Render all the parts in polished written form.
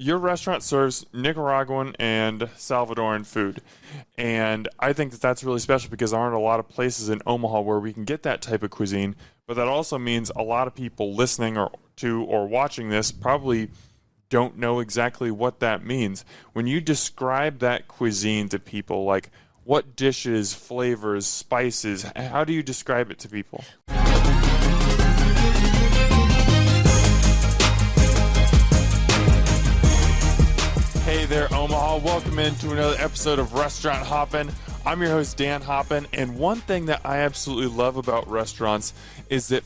your restaurant serves Nicaraguan and Salvadoran food. And I think that that's really special because there aren't a lot of places in Omaha where we can get that type of cuisine. But that also means a lot of people listening or watching this probably don't know exactly what that means. When you describe that cuisine to people, like what dishes, flavors, spices, how do you describe it to people? Hey there, Omaha. Welcome into another episode of Restaurant Hoppen. I'm your host, Dan Hoppen, and one thing that I absolutely love about restaurants is that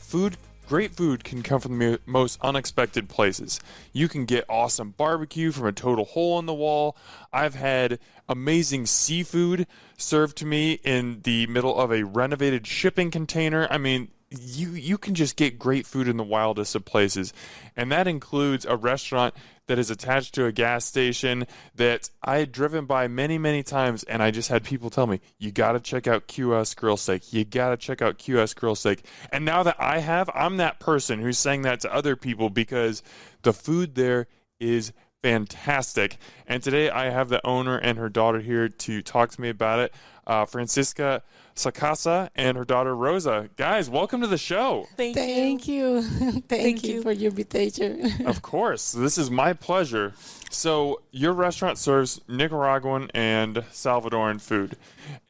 great food can come from the most unexpected places. You can get awesome barbecue from a total hole in the wall. I've had amazing seafood served to me in the middle of a renovated shipping container. I mean, you can just get great food in the wildest of places. And that includes a restaurant that is attached to a gas station that I had driven by many, many times, and I just had people tell me, you got to check out QS Grill Steak. You got to check out QS Grill Steak. And now that I'm that person who's saying that to other people because the food there is fantastic. And today I have the owner and her daughter here to talk to me about it. Francisca, Sacasa, and her daughter Rosa. Guys, welcome to the show. Thank you. Thank you for your invitation. Of course. This is my pleasure. So your restaurant serves Nicaraguan and Salvadoran food.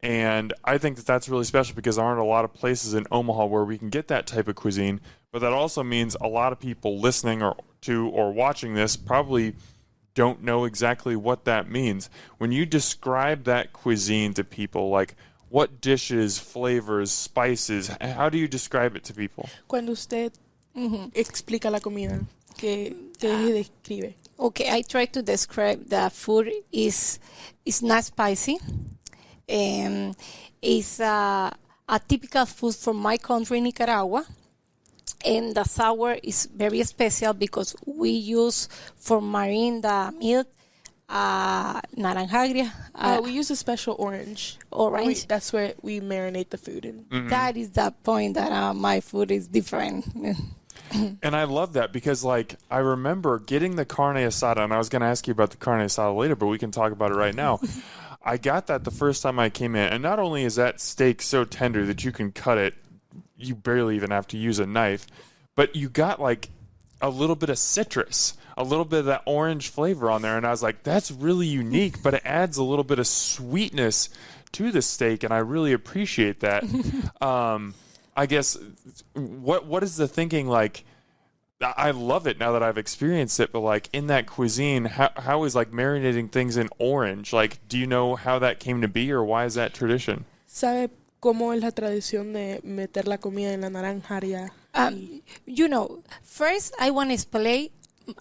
And I think that that's really special because there aren't a lot of places in Omaha where we can get that type of cuisine. But that also means a lot of people listening or watching this probably don't know exactly what that means. When you describe that cuisine to people, like what dishes, flavors, spices, how do you describe it to people? Cuando usted explica la comida, ¿qué describe? Okay, I try to describe the food is not spicy. It's a typical food from my country, Nicaragua. And the sour is very special because we use for marine the milk, naranja. We use a special orange. That's where we marinate the food in. Mm-hmm. That is the point that my food is different. And I love that because, like, I remember getting the carne asada, and I was going to ask you about the carne asada later, but we can talk about it right now. I got that the first time I came in, and not only is that steak so tender that you can cut it, you barely even have to use a knife, but you got like a little bit of citrus, a little bit of that orange flavor on there, and I was like, that's really unique, but it adds a little bit of sweetness to the steak, and I really appreciate that. I guess what is the thinking like? I love it now that I've experienced it, but like in that cuisine, how is like marinating things in orange? Like, do you know how that came to be, or why is that tradition? ¿Sabe cómo es la tradición de meter la comida en la naranja? First I want to explain.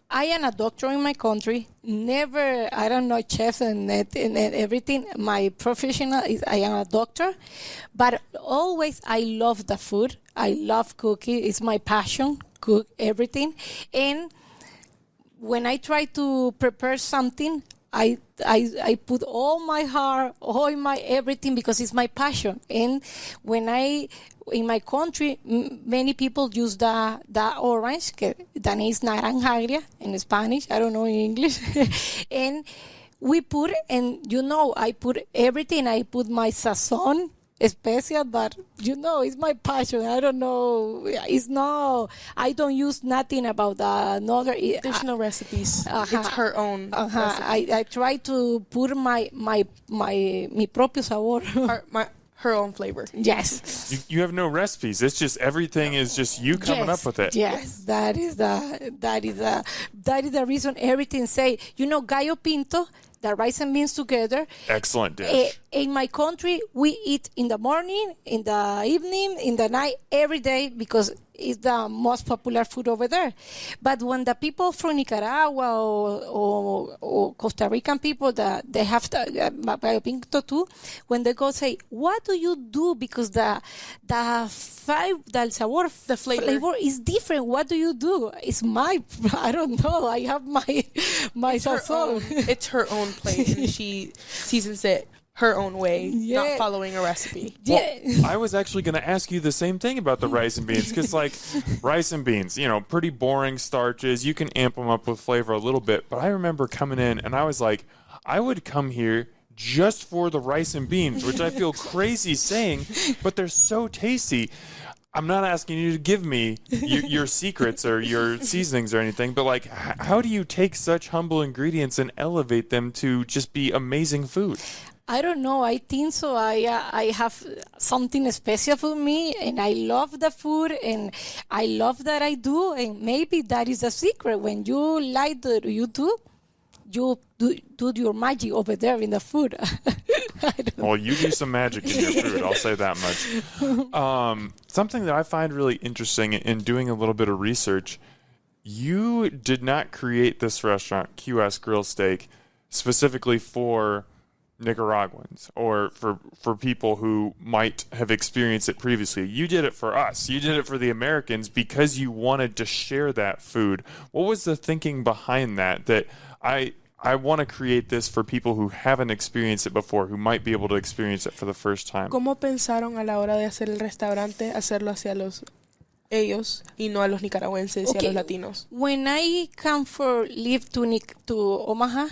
I am a doctor in my country. I don't know chefs and everything. My professional is I am a doctor, but always I love the food. I love cooking. It's my passion. Cook everything, and when I try to prepare something, I put all my heart, all my everything because it's my passion. And when in my country, many people use the orange, that is naranja in Spanish. I don't know in English. And we put, and I put everything. I put my sazon, special, but it's my passion. I don't know. I don't use nothing about another. There's no recipes. It's her own. Recipe. I try to put my propio sabor. Her own flavor. Yes. You have no recipes. It's just everything is just you coming up with it. Yes, that is the reason everything say. Gallo pinto. The rice and beans together. Excellent dish. In my country, we eat in the morning, in the evening, in the night, every day because it's the most popular food over there. But when the people from Nicaragua or Costa Rican people that they have the pinto too, when they go say, what do you do? Because the sabor, the flavor is different. What do you do? It's I don't know. I have my sazon. It's her own plate, and she seasons it her own way, Yeah. not following a recipe. Yeah. Well, I was actually going to ask you the same thing about the rice and beans because, like, rice and beans, you know, pretty boring starches. You can amp them up with flavor a little bit. But I remember coming in and I was like, I would come here just for the rice and beans, which I feel crazy saying, but they're so tasty. I'm not asking you to give me your secrets or your seasonings or anything, but like, how do you take such humble ingredients and elevate them to just be amazing food? I don't know. I think so. I have something special for me, and I love the food, and I love that I do, and maybe that is the secret. When you like the YouTube, you do your magic over there in the food. Well, you do some magic in your food, I'll say that much. Something that I find really interesting in doing a little bit of research, you did not create this restaurant, QS Grill Steak, specifically for Nicaraguans or for people who might have experienced it previously. You did it for us. You did it for the Americans because you wanted to share that food. What was the thinking behind that I want to create this for people who haven't experienced it before, who might be able to experience it for the first time? ¿Cómo pensaron a la hora de hacer el restaurante hacerlo hacia ellos y no a los nicaragüenses y a los latinos? When I come for live to Omaha,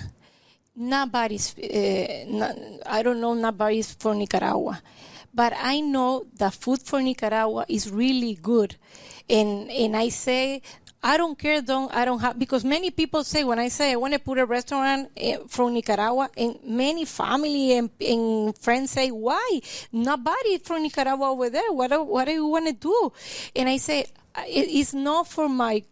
nobody's I don't know nobody's from Nicaragua, but I know the food for Nicaragua is really good, and I say I don't care, I don't have, because many people say when I say I want to put a restaurant from Nicaragua, and many family and friends say, why? Nobody from Nicaragua over there. What do you want to do? And I say, it's not for my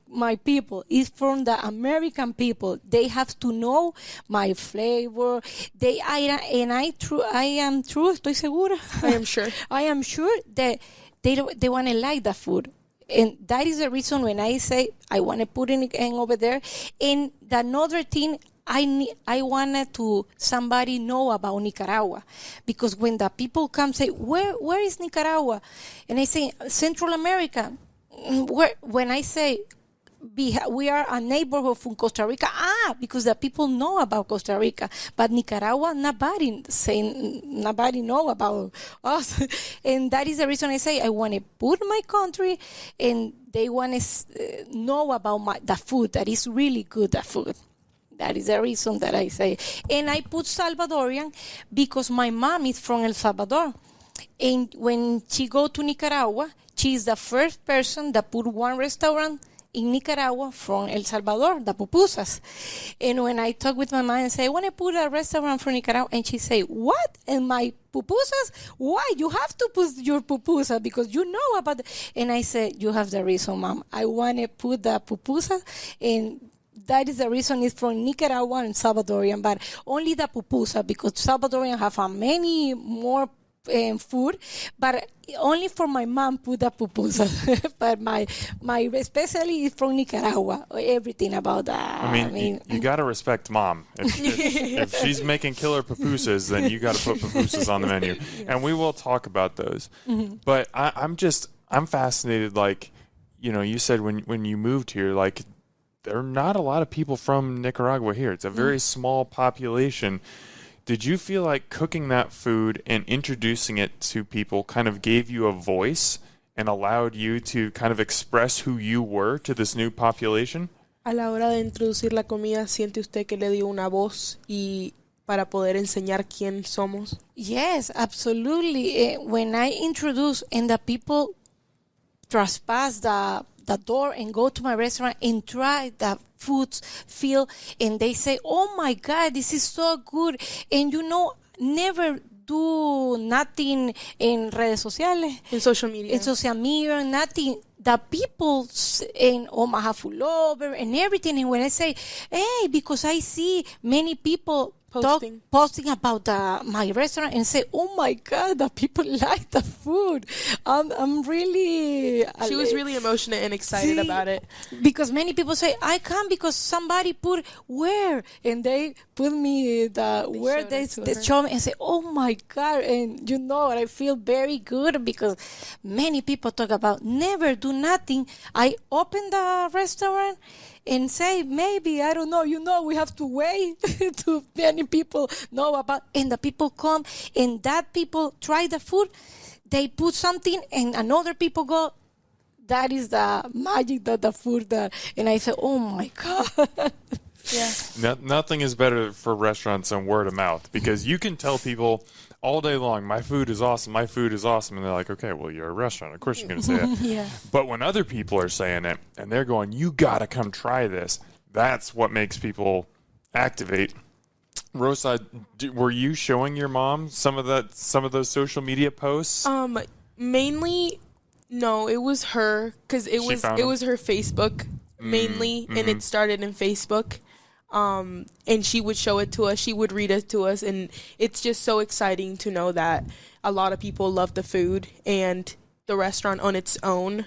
people. It's from the American people. They have to know my flavor. I am true. Estoy segura. I am sure. I am sure that they want to like the food. And that is the reason when I say I want to put it in over there. And the another thing, I wanted to somebody know about Nicaragua, because when the people come say, where is Nicaragua? And I say Central America. When I say we are a neighborhood from Costa Rica, because the people know about Costa Rica, but Nicaragua, nobody know about us. And that is the reason I say I want to put my country, and they want to know about the food that is really good, the food. That is the reason that I say. And I put Salvadorian because my mom is from El Salvador. And when she go to Nicaragua, she is the first person that put one restaurant in Nicaragua from El Salvador, the pupusas. And when I talk with my mom and say, I want to put a restaurant from Nicaragua, and she say, what? And my pupusas? Why? You have to put your pupusa because you know about it. And I said, you have the reason, Mom. I want to put the pupusa, and that is the reason it's from Nicaraguan and Salvadorian, but only the pupusa, because Salvadorian have many more food, but only for my mom put the pupusa. But my especially is from Nicaragua. Everything about that. I mean you got to respect Mom. If she's making killer pupusas, then you got to put pupusas on the menu, and we will talk about those. Mm-hmm. But I'm fascinated. Like, you know, you said when you moved here, like, there are not a lot of people from Nicaragua here. It's a very small population. Did you feel like cooking that food and introducing it to people kind of gave you a voice and allowed you to kind of express who you were to this new population? A la hora de introducir la comida, ¿siente usted que le dio una voz y para poder enseñar quién somos? Yes, absolutely. When I introduce and the people trespass the door and go to my restaurant and try the foods, feel, and they say, oh my God, this is so good. And you know, never do nothing in redes sociales. In social media. In social media, nothing. The people in Omaha full over and everything. And when I say, hey, because I see many people posting about my restaurant and say, oh my God, the people like the food. I'm really... She was really emotional and excited about it. Because many people say, I come because somebody put where? And they put me where they show me and say, oh my God. And you know, I feel very good because many people talk about never do nothing. I open the restaurant and say, maybe, I don't know, we have to wait to many people know about, and the people come, and that people try the food, they put something, and another people go, that is the magic that the food that, and I say, oh my God. Yeah. Nothing is better for restaurants than word of mouth, because you can tell people all day long, my food is awesome, my food is awesome. And they're like, okay, well, you're a restaurant. Of course you're going to say that. Yeah. But when other people are saying it and they're going, you got to come try this, that's what makes people activate. Rosa, were you showing your mom some of those social media posts? Mainly, no, it was her, because it was her Facebook mainly, and it started in Facebook. And she would show it to us, she would read it to us, and it's just so exciting to know that a lot of people love the food, and the restaurant on its own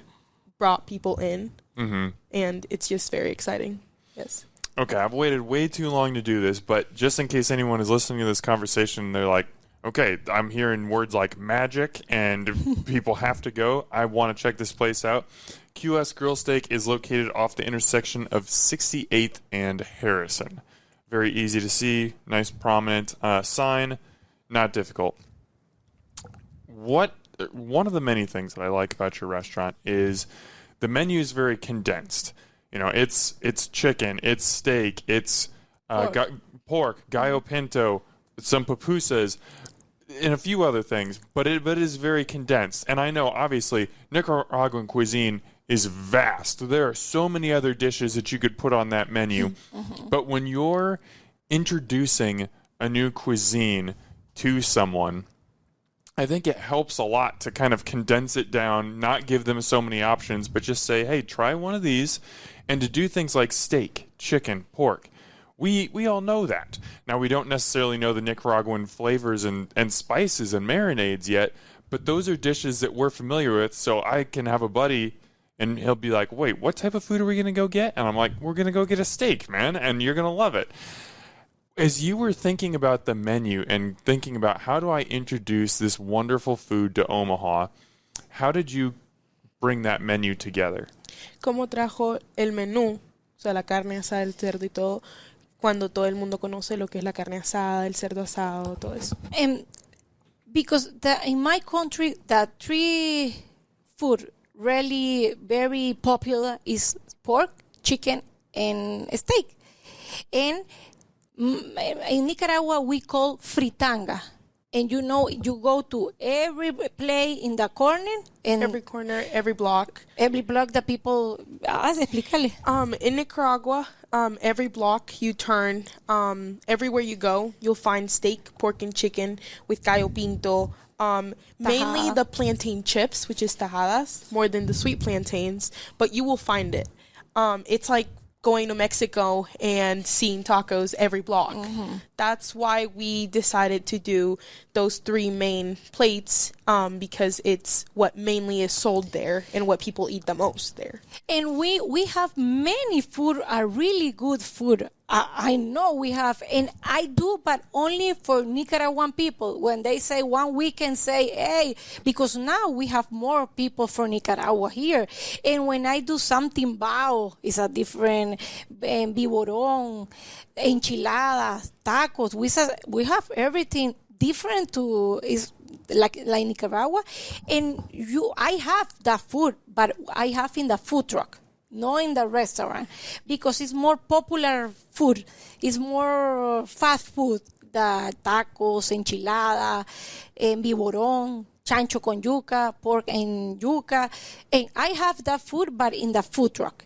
brought people in, and it's just very exciting. Yes. Okay, I've waited way too long to do this, but just in case anyone is listening to this conversation, they're like, okay, I'm hearing words like magic and people have to go, I want to check this place out. QS Grill Steak is located off the intersection of 68th and Harrison. Very easy to see, nice prominent sign, not difficult. One of the many things that I like about your restaurant is the menu is very condensed. You know, it's chicken, it's steak, it's pork, gallo pinto, some pupusas, and a few other things, but it is very condensed. And I know, obviously, Nicaraguan cuisine is vast. There are so many other dishes that you could put on that menu. But when you're introducing a new cuisine to someone, I think it helps a lot to kind of condense it down, not give them so many options, but just say, hey, try one of these, and to do things like steak, chicken, pork. We all know that. Now, we don't necessarily know the Nicaraguan flavors and spices and marinades yet, but those are dishes that we're familiar with, so I can have a buddy, and he'll be like, wait, what type of food are we going to go get? And I'm like, we're going to go get a steak, man, and you're going to love it. As you were thinking about the menu and thinking about how do I introduce this wonderful food to Omaha, how did you bring that menu together? ¿Cómo trajo el menú, o sea, la carne asada, el cerdo y todo, cuando todo el mundo conoce lo que es la carne asada, el cerdo asado, todo eso? Because in my country, the three food really very popular is pork, chicken, and steak. And in Nicaragua, we call fritanga. And you go to every place in the corner. And every corner, every block. Every block the people... explícale. In Nicaragua, every block you turn, everywhere you go, you'll find steak, pork, and chicken with gallo pinto. Mainly the plantain chips, which is tajadas, more than the sweet plantains, but you will find it. It's like going to Mexico and seeing tacos every block. That's why we decided to do those three main plates, because it's what mainly is sold there and what people eat the most there. And we have many food, are really good food. I know we have, and I do, but only for Nicaraguan people. When they say 1 week and say, hey, because now we have more people from Nicaragua here. And when I do something bao, it's a different biborón, enchiladas, tacos. We have everything different to is like Nicaragua. And I have that food, but I have in the food truck. Not in the restaurant, because it's more popular food. It's more fast food. The tacos, enchilada, biborón, chancho con yuca, pork and yuca. And I have that food, but in the food truck,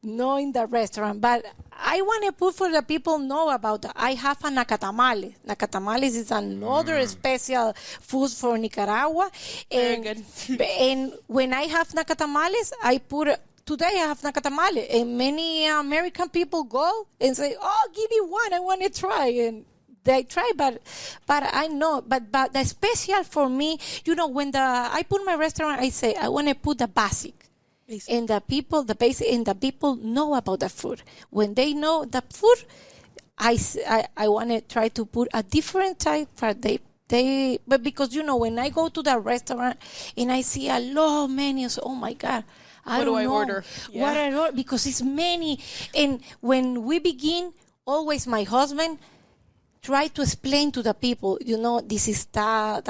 not in the restaurant. But I want to put for the people know about that. I have a nacatamales. Nacatamales is another special food for Nicaragua. And, very good. And when I have nacatamales, I put... Today I have nacatamale, and many American people go and say, "Oh, give me one! I want to try." And they try, but I know, but the special for me, when I put my restaurant, I say I want to put the basic, and the basic, and the people know about the food. When they know the food, I want to try to put a different type for but because when I go to the restaurant and I see a lot of menus, oh my God. I What don't do I know order? what I order because it's many. And when we begin, always my husband try to explain to the people, this is the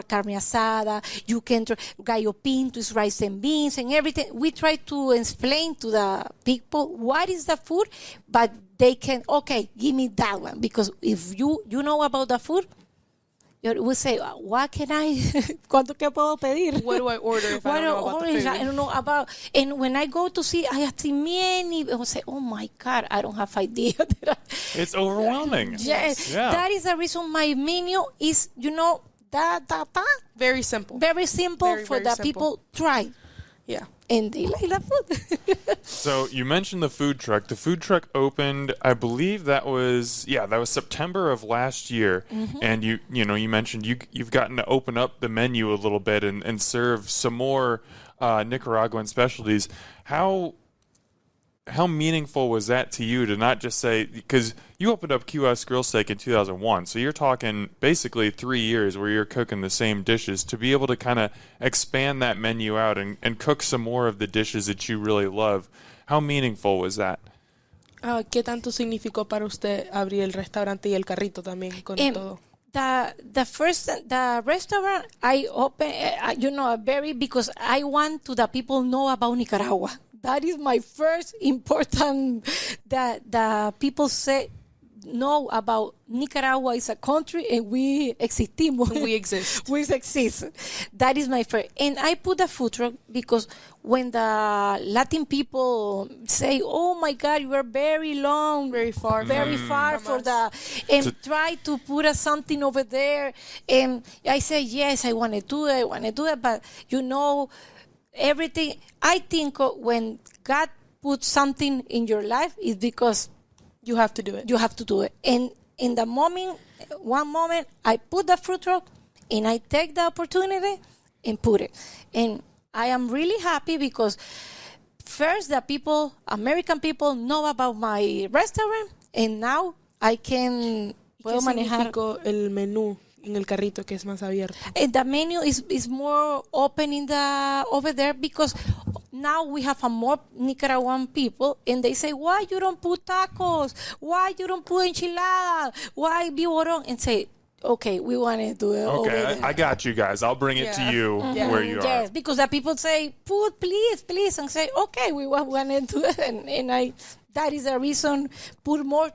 carne asada, you can gallo pinto is rice and beans and everything. We try to explain to the people what is the food, but they can, okay, give me that one. Because if you know about the food, we say, what can I, ¿cuánto que puedo pedir? What do I order if I don't know about the food? I don't know about, and when I go to see, I have seen many, I will say, oh my God, I don't have idea. It's overwhelming. Yes. Yeah. That is the reason my menu is, Very simple. very simple Very, for very the simple. people try. Yeah. And they like the food. So you mentioned the food truck. The food truck opened, I believe that was September of last year. Mm-hmm. And you mentioned you've gotten to open up the menu a little bit and serve some more Nicaraguan specialties. How meaningful was that to you to not just say, because you opened up QS Grill Steak in 2001, so you're talking basically 3 years where you're cooking the same dishes, to be able to kind of expand that menu out and cook some more of the dishes that you really love. How meaningful was that? ¿Qué tanto significó para usted abrir el restaurante y el carrito también con todo? The restaurant I opened, because I want to the people know about Nicaragua. That is my first important that the people know about Nicaragua is a country and we existimos. We exist. We exist. That is my first. And I put a food truck because when the Latin people say, oh my God, you are very long, Very far for the, and try to put something over there. And I say, yes, I want to do it, but everything, I think when God puts something in your life is because you have to do it. You have to do it. And in the one moment, I put the food truck and I take the opportunity and put it. And I am really happy because first the American people know about my restaurant and now I can puedo manejar el menú en el carrito que es más abierto. And the menu is more open over there because now we have a more Nicaraguan people and they say, why you don't put tacos? Why you don't put enchiladas? Why biborón? And say, okay, we want to do it over there. I got you guys. I'll bring it to you where you are. Yes, because the people say, put please, and say, okay, we want to do it. And that is the reason, put more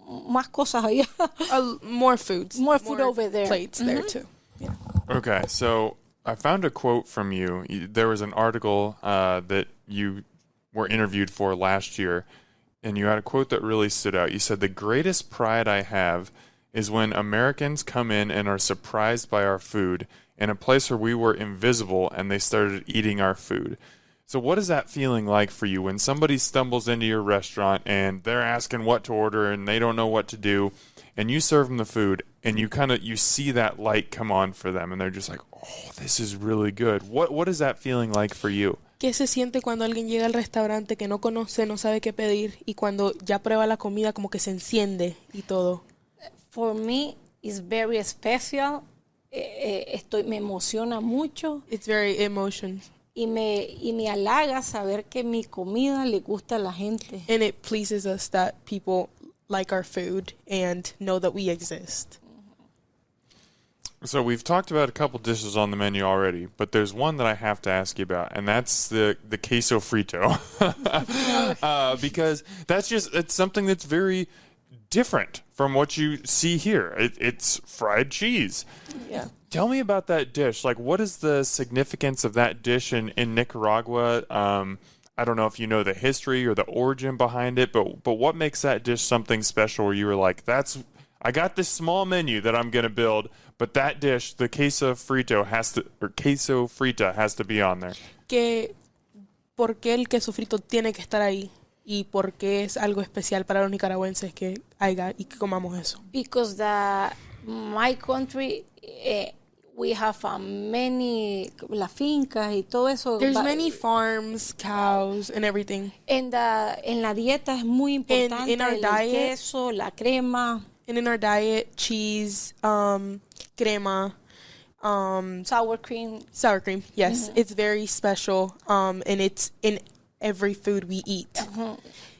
más cosas allá. More foods. More food over there. Plates there too. Yeah. Okay, so I found a quote from you. There was an article that you were interviewed for last year, and you had a quote that really stood out. You said, the greatest pride I have is when Americans come in and are surprised by our food in a place where we were invisible and they started eating our food. So what is that feeling like for you when somebody stumbles into your restaurant and they're asking what to order and they don't know what to do, and you serve them the food and you see that light come on for them and they're just like, oh, this is really good. What is that feeling like for you? ¿Qué se siente cuando alguien llega al restaurante que no conoce, no sabe qué pedir y cuando ya prueba la comida como que se enciende y todo? For me, it's very special. Me emociona mucho. It's very emotional. Y me halaga saber que mi comida le gusta a la gente. And it pleases us that people like our food and know that we exist. So we've talked about a couple dishes on the menu already, but there's one that I have to ask you about, and that's the queso frito. Because it's something that's very different from what you see here. It's fried cheese. Yeah. Tell me about that dish. Like, what is the significance of that dish in Nicaragua? I don't know if you know the history or the origin behind it, but what makes that dish something special where you were like, I got this small menu that I'm going to build, but that dish, the queso frita has to be on there. ¿Por qué el queso frito tiene que estar ahí? ¿Y por qué es algo especial para los nicaragüenses que haya y que comamos eso? Because my country, we have many la fincas y todo eso. There's many farms, cows, and everything. En la dieta es muy importante in our diet, el queso, la crema. And in our diet, cheese, crema, Sour cream. Sour cream, yes. It's very special, and it's in every food we eat.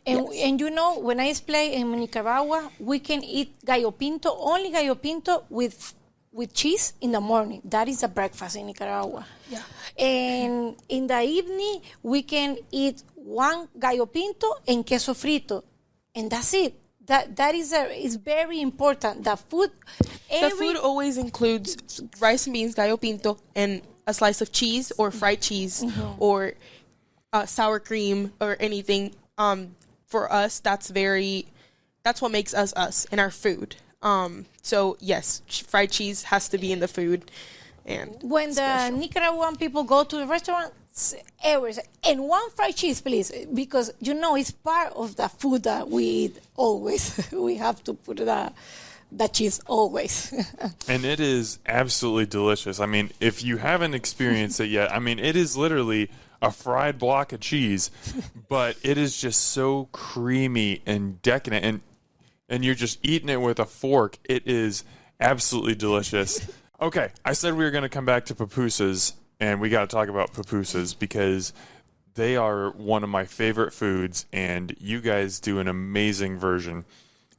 And you know, when I explain in Nicaragua, we can eat gallo pinto, only gallo pinto with cheese in the morning. That is a breakfast in Nicaragua. Yeah. And in the evening, we can eat one gallo pinto and queso frito. And that's it. That is very important. The food always includes rice and beans, gallo pinto, and a slice of cheese or fried cheese or sour cream or anything. For us, that's what makes us us in our food. So yes, fried cheese has to be in the food. And when the Nicaraguan people go to the restaurant, always, and one fried cheese, please, because you know it's part of the food that we eat always. We have to put the cheese always. And it is absolutely delicious. I mean, if you haven't experienced it yet, I mean, it is literally a fried block of cheese, but it is just so creamy and decadent, and you're just eating it with a fork. It is absolutely delicious. Okay, I said we were going to come back to pupusas, and we got to talk about pupusas because they are one of my favorite foods, and you guys do an amazing version.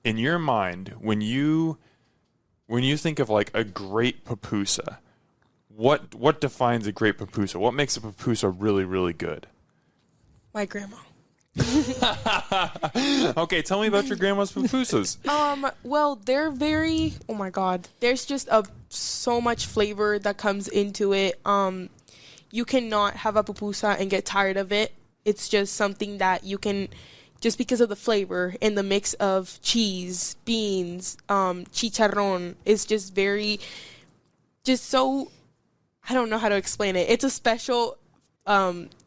In your mind, when you think of like a great pupusa, what defines a great pupusa? What makes a pupusa really, really good? My grandma. Okay, tell me about your grandma's pupusas. Well, they're very, oh my God, there's just so much flavor that comes into it. You cannot have a pupusa and get tired of it. It's just something that you can, just because of the flavor and the mix of cheese, beans, chicharrón, it's just so, I don't know how to explain it. It's a special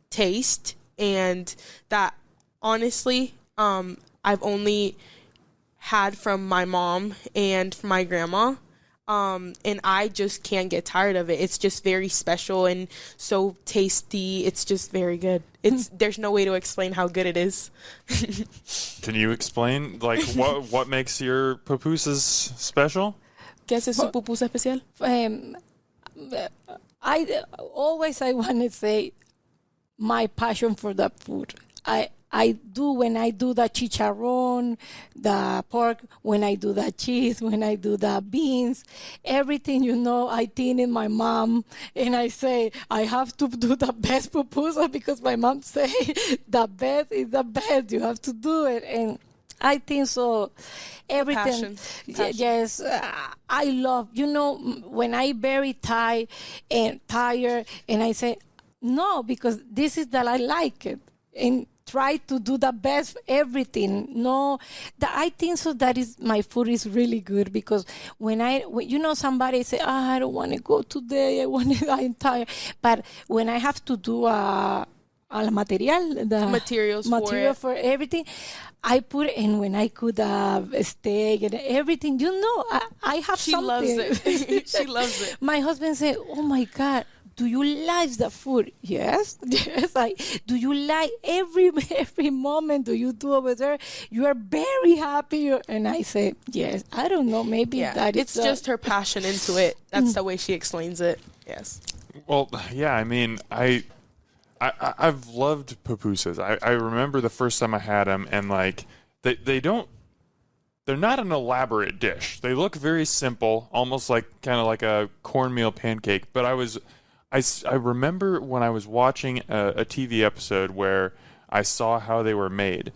taste, and that honestly, I've only had from my mom and from my grandma. And I just can't get tired of it. It's just very special and so tasty. It's just very good. There's no way to explain how good it is. Can you explain, like, what makes your pupusas special? ¿Qué hace su pupusa especial? I want to say my passion for the food. I do when I do the chicharrón, the pork, when I do the cheese, when I do the beans, everything, you know, I think in my mom, and I say, I have to do the best pupusa because my mom say the best is the best. You have to do it. And I think so. Everything. Passion. Yes. I love, you know, when I very tired and I say, no, because this is that I like it. And try to do the best everything. No, I think so that is my food is really good because when you know somebody say, I don't want to go today, I'm tired. But when I have to do the materials for everything, I put in when I cook steak and everything. You know, I have she something. Loves it. She loves it. My husband said, oh my God, do you like the food? Yes. Do you like every moment do you do over there? You are very happy. And I say, yes. I don't know. Maybe that it's just her passion into it. That's the way she explains it. Yes. Well, yeah. I mean, I've loved pupusas. I remember the first time I had them, and like they're not an elaborate dish. They look very simple, almost like kind of like a cornmeal pancake. But I remember when I was watching a TV episode where I saw how they were made,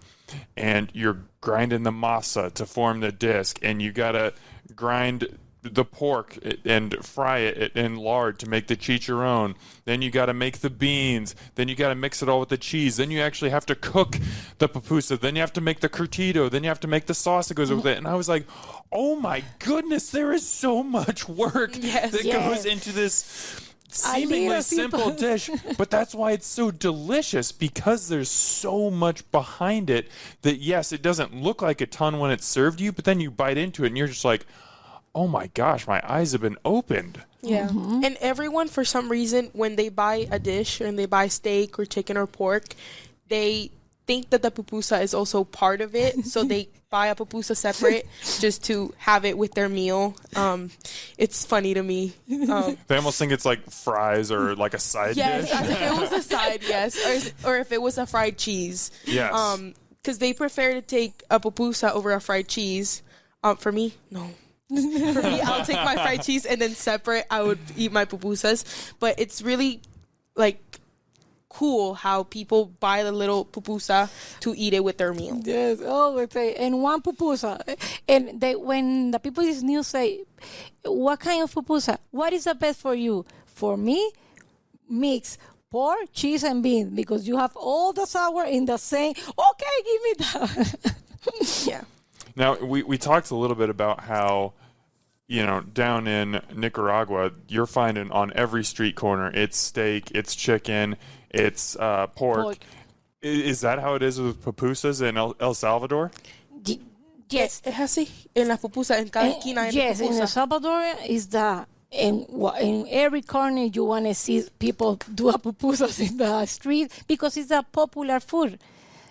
and you're grinding the masa to form the disc, and you gotta grind the pork and fry it in lard to make the chicharrón. Then you gotta make the beans. Then you gotta mix it all with the cheese. Then you actually have to cook the pupusa. Then you have to make the curtido. Then you have to make the sauce that goes with it. And I was like, oh my goodness, there is so much work that goes into this seemingly simple dish, but that's why it's so delicious, because there's so much behind it that, yes, it doesn't look like a ton when it's served you, but then you bite into it and you're just like, oh my gosh, my eyes have been opened. Yeah. And everyone, for some reason, when they buy a dish and they buy steak or chicken or pork, they think that the pupusa is also part of it, so they buy a pupusa separate just to have it with their meal. It's funny to me. They almost think it's like fries or like a side Yes, dish. as if it was a side, yes, or if it was a fried cheese. Yes. Because they prefer to take a pupusa over a fried cheese. For me, no. For me, I'll take my fried cheese and then separate, I would eat my pupusas. But it's really like cool how people buy the little pupusa to eat it with their meal. Yes, always say, and one pupusa. And when the people is new say, what kind of pupusa? What is the best for you? For me, mix pork, cheese, and beans, because you have all the sour in the same. Okay, give me that. Yeah. Now, we talked a little bit about how, down in Nicaragua, you're finding on every street corner, it's steak, it's chicken, it's pork. Is that how it is with pupusas in El Salvador? Yes. Es así. En la pupusa, en cada esquina hay Yes, in pupusa. El Salvador is the in every corner you want to see people do a pupusas in the street because it's a popular food.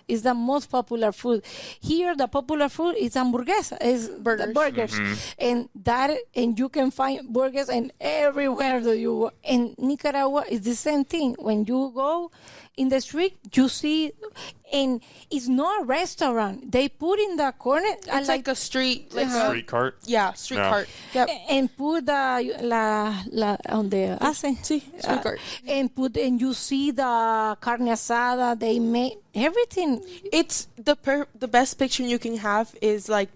It's the most popular food. Here, the popular food is hamburguesa, is burgers. And you can find burgers and everywhere that you go. In Nicaragua, it's the same thing. When you go in the street, you see, and it's not a restaurant. They put in the corner. It's like a street, like Street cart? Yeah, street cart. Yep. And put la on the Sí, street cart. And you see the carne asada. They make everything. It's the best picture you can have is like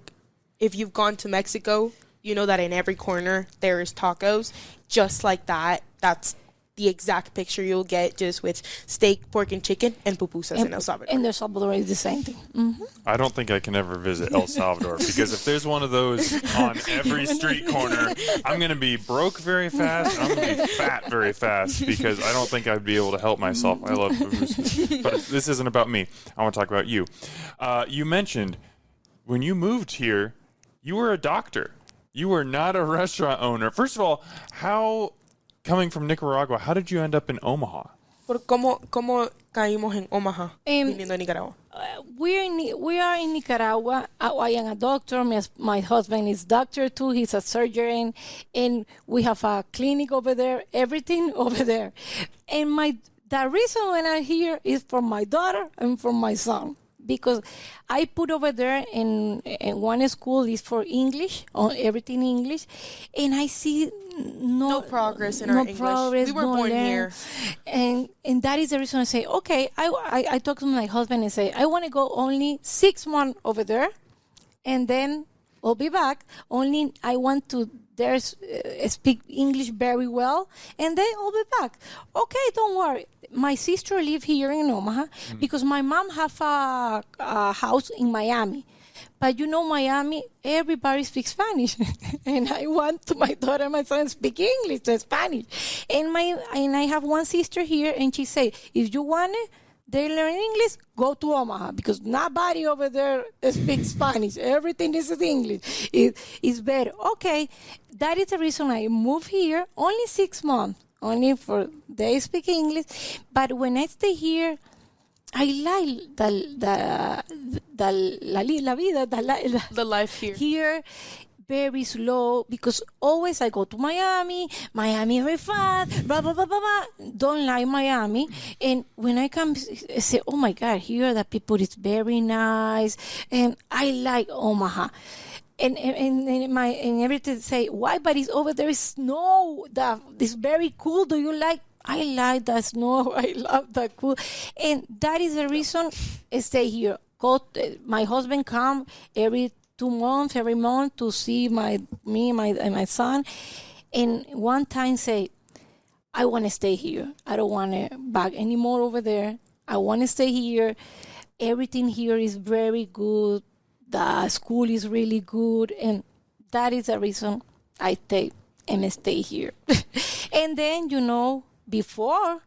if you've gone to Mexico, you know that in every corner there is tacos, just like that. That's the exact picture you'll get, just with steak, pork, and chicken, and pupusas in El Salvador. And El Salvador is the same thing. Mm-hmm. I don't think I can ever visit El Salvador because if there's one of those on every street corner, I'm going to be broke very fast. And I'm going to be fat very fast because I don't think I'd be able to help myself. I love pupusas. But this isn't about me. I want to talk about you. You mentioned when you moved here, you were a doctor. You were not a restaurant owner. First of all, coming from Nicaragua, how did you end up in Omaha? ¿Cómo caímos en Omaha, viniendo a Nicaragua? We are in Nicaragua. I am a doctor. My husband is doctor too. He's a surgeon, and we have a clinic over there. Everything over there. And the reason when I'm here is for my daughter and for my son. Because I put over there in one school is for English, everything English, and I see no progress in our English. We were born here, and that is the reason I say, okay. I talk to my husband and say I want to go only 6 months over there, and then I'll be back. Only I want to speak English very well, and then I'll be back. Okay, don't worry. My sister live here in Omaha because my mom have a house in Miami. But Miami, everybody speaks Spanish. And I want my daughter and my son speak English and Spanish. And I have one sister here, and she say, if you want it, they learn English, go to Omaha, because nobody over there speaks Spanish. Everything is English. It's better. Okay, that is the reason I moved here. Only 6 months, only for they speak English. But when I stay here, I like the life here. Here, very slow, because always I go to Miami very fast, blah, blah, blah, blah, blah. Don't like Miami. And when I come, I say, oh my God, here the people is very nice. And I like Omaha. And everything say, why? But it's over there is snow. It's very cool. Do you like? I like the snow. I love the cool. And that is the reason I stay here. My husband come every 2 months, every month to see my son. And one time say, I want to stay here. I don't want to back anymore over there. I want to stay here. Everything here is very good. The school is really good. And that is the reason I stay here. And then, before,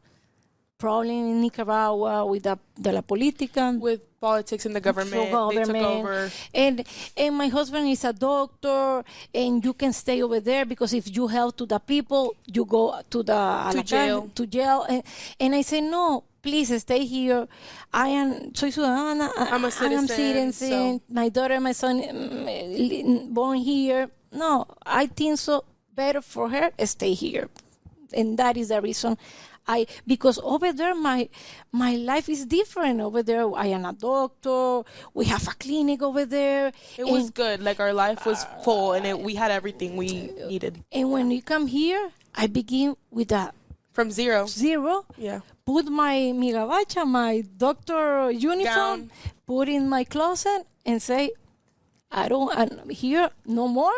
problem in Nicaragua with the la política. With politics in the government. They took over. And my husband is a doctor, and you can stay over there because if you help to the people, you go to jail. And I say, no, please stay here. Soy ciudadana. I'm a citizen. So. My daughter, my son, born here. No, I think so. Better for her, stay here. And that is the reason because over there my life is different. Over there I am a doctor. We have a clinic over there. It was good. Like our life was full, and we had everything we needed. And when you come here, I begin with that from zero. Yeah. Put my gabacha, my doctor uniform, put in my closet, and say, I'm here no more,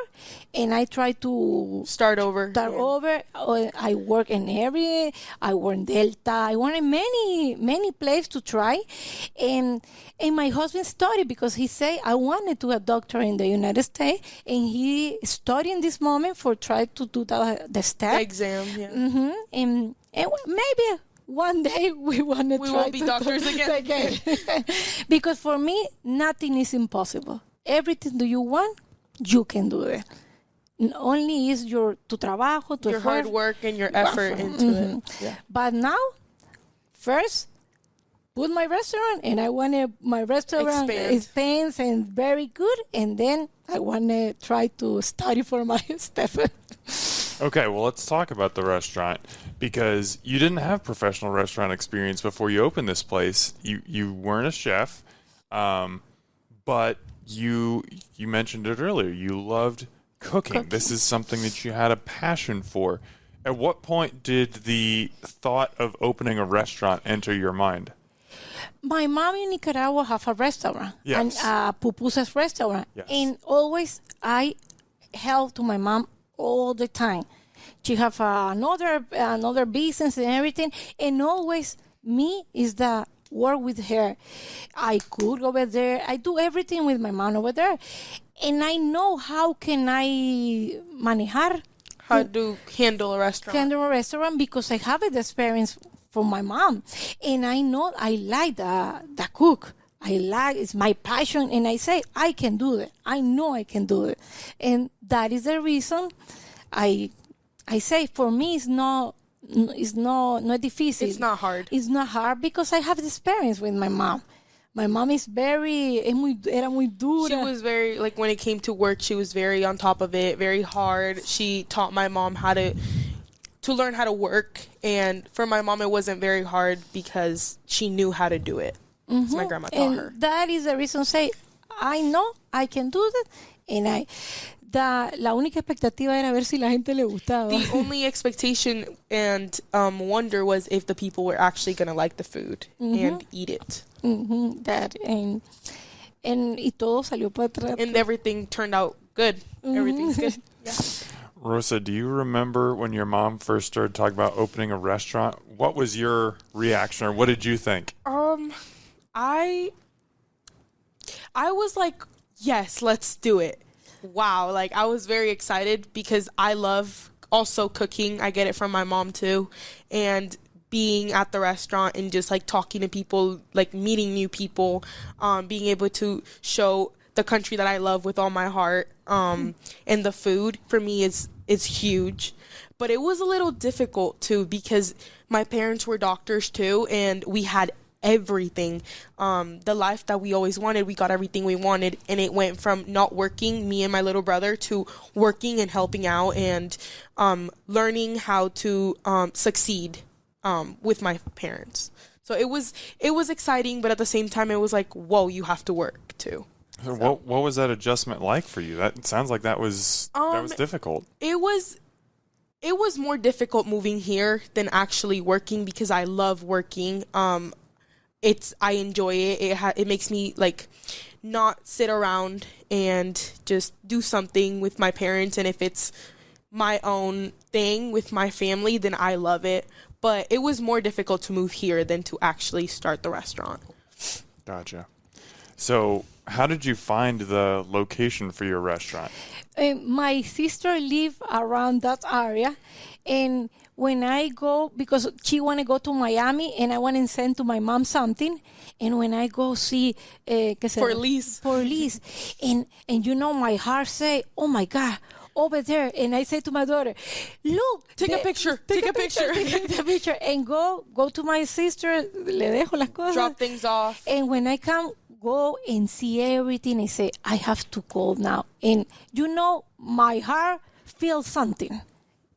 and I try to start over. I work I work in Delta. I work in many places to try, and my husband studied because he say I wanted to be a doctor in the United States, and he studied in this moment for try to do the step the exam. Yeah. Mm-hmm. And maybe one day we want to try. We will be doctors again. Because for me, nothing is impossible. Everything that you want, you can do it. Only is your hard work and your effort into it. Yeah. But now, first, put my restaurant, and I want my restaurant expands and very good, and then I want to try to study for my step. Okay, well, let's talk about the restaurant, because you didn't have professional restaurant experience before you opened this place. You weren't a chef, but you mentioned it earlier. You loved cooking. This is something that you had a passion for. At what point did the thought of opening a restaurant enter your mind? My mom in Nicaragua have a restaurant, and pupusas restaurant, and always I help to my mom all the time. She have another business and everything, and always me is the work with her. I cook over there. I do everything with my mom over there, and I know how can I manejar. How to handle a restaurant. Because I have the experience from my mom, and I know I like the cook. It's my passion, and I say I can do it. I know I can do it, and that is the reason I say for me it's not difficult. It's not hard. It's not hard because I have the experience with my mom. My mom is era muy dura. She was very, like, when it came to work, she was very on top of it, very hard. She taught my mom how to learn how to work. And for my mom, it wasn't very hard because she knew how to do it. So my grandma taught her. That is the reason say, I know I can do that. And la única expectativa era ver si la gente le gustaba. The only expectation and wonder was if the people were actually going to like the food and eat it. That and y todo salió para atrás. And everything turned out good. Everything's good. Yeah. Rosa, do you remember when your mom first started talking about opening a restaurant? What was your reaction, or what did you think? I was like, yes, let's do it. Wow, like I was very excited because I love also cooking. I get it from my mom too, and being at the restaurant and just like talking to people, like meeting new people, being able to show the country that I love with all my heart, and the food for me is huge. But it was a little difficult too because my parents were doctors too, and we had everything. The life that we always wanted, we got everything we wanted, and it went from not working, me and my little brother, to working and helping out and learning how to succeed with my parents. So it was exciting, but at the same time it was like, whoa, you have to work too. So what was that adjustment like for you? That sounds like that was difficult. It was more difficult moving here than actually working because I love working. I enjoy it. It makes me like not sit around and just do something with my parents. And if it's my own thing with my family, then I love it. But it was more difficult to move here than to actually start the restaurant. Gotcha. So how did you find the location for your restaurant? My sister live around that area, and when I go, because she want to go to Miami, and I want to send to my mom something, and when I go see for lease, and my heart say, oh my God, over there, and I say to my daughter, look, Take a picture. Take a picture, and go to my sister. Le dejo las cosas. Drop things off. And when I come, go and see everything. I say, I have to call now. And my heart feels something.